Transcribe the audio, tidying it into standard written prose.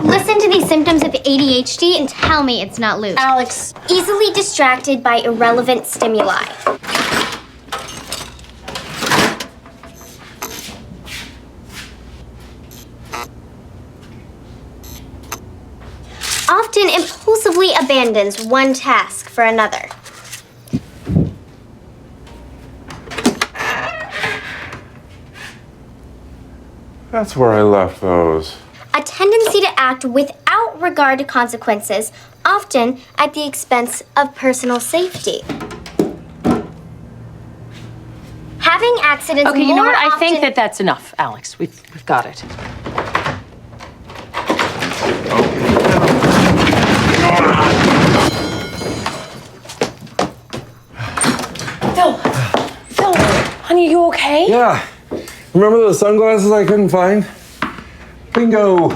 Listen to these symptoms of ADHD and tell me it's not loose. Alex, easily distracted by irrelevant stimuli. Often impulsively abandons one task for another. That's where I left those. A tendency to act without regard to consequences, often at the expense of personal safety. Having accidents Okay, you know more what? I often... think that's enough, Alex. We've got it. Phil, honey, you okay? Yeah. Remember those sunglasses I couldn't find? Bingo.